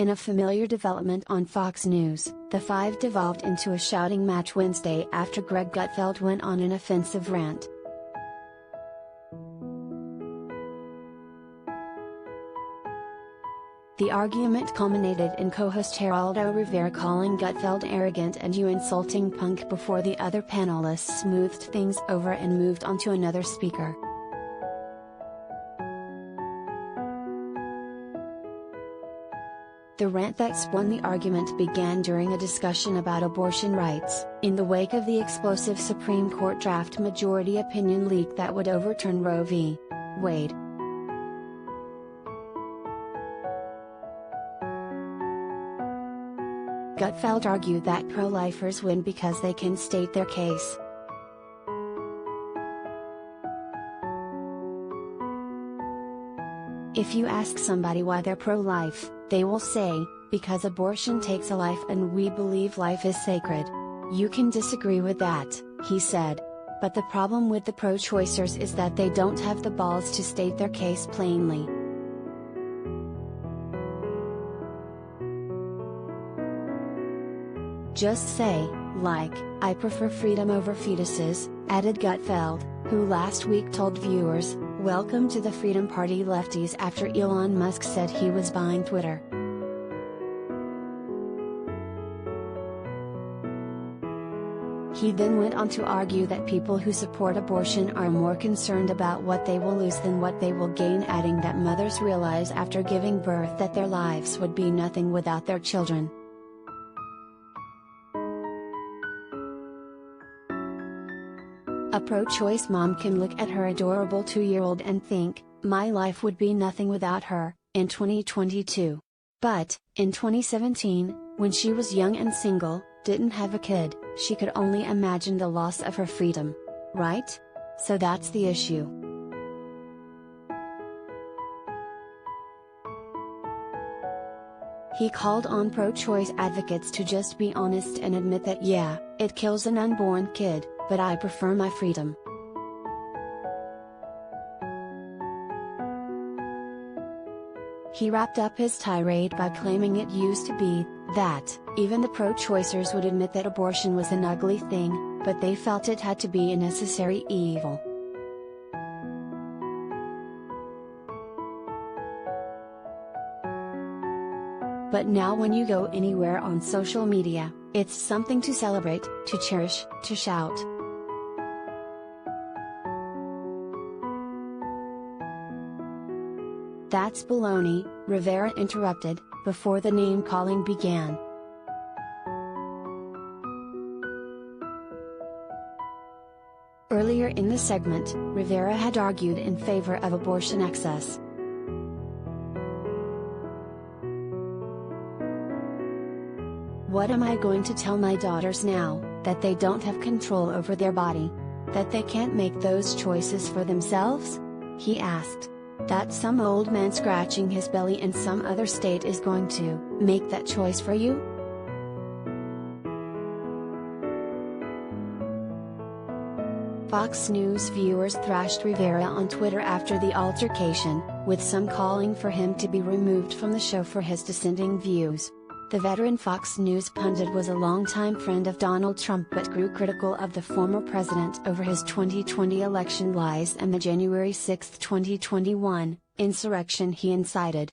In a familiar development on Fox News, the five devolved into a shouting match Wednesday after Greg Gutfeld went on an offensive rant. The argument culminated in co-host Geraldo Rivera calling Gutfeld arrogant and "you insulting punk" before the other panelists smoothed things over and moved on to another speaker. The rant that spun the argument began during a discussion about abortion rights, in the wake of the explosive Supreme Court draft majority opinion leak that would overturn Roe v. Wade. Gutfeld argued that pro-lifers win because they can state their case. If you ask somebody why they're pro-life, they will say, "Because abortion takes a life and we believe life is sacred." You can disagree with that, he said. But the problem with the pro-choicers is that they don't have the balls to state their case plainly. Just say, like, "I prefer freedom over fetuses," added Gutfeld, who last week told viewers, "Welcome to the Freedom Party lefties," after Elon Musk said he was buying Twitter. He then went on to argue that people who support abortion are more concerned about what they will lose than what they will gain, adding that mothers realize after giving birth that their lives would be nothing without their children. A pro-choice mom can look at her adorable 2-year-old and think, "My life would be nothing without her," in 2022. But, in 2017, when she was young and single, didn't have a kid, she could only imagine the loss of her freedom. Right? So that's the issue. He called on pro-choice advocates to just be honest and admit that, yeah, it kills an unborn kid, but I prefer my freedom. He wrapped up his tirade by claiming it used to be that even the pro-choicers would admit that abortion was an ugly thing, but they felt it had to be a necessary evil. But now when you go anywhere on social media, it's something to celebrate, to cherish, to shout. That's baloney, Rivera interrupted, before the name-calling began. Earlier in the segment, Rivera had argued in favor of abortion access. "What am I going to tell my daughters now, that they don't have control over their body? That they can't make those choices for themselves?" he asked. "That some old man scratching his belly in some other state is going to make that choice for you?" Fox News viewers thrashed Rivera on Twitter after the altercation, with some calling for him to be removed from the show for his dissenting views. The veteran Fox News pundit was a longtime friend of Donald Trump but grew critical of the former president over his 2020 election lies and the January 6, 2021, insurrection he incited.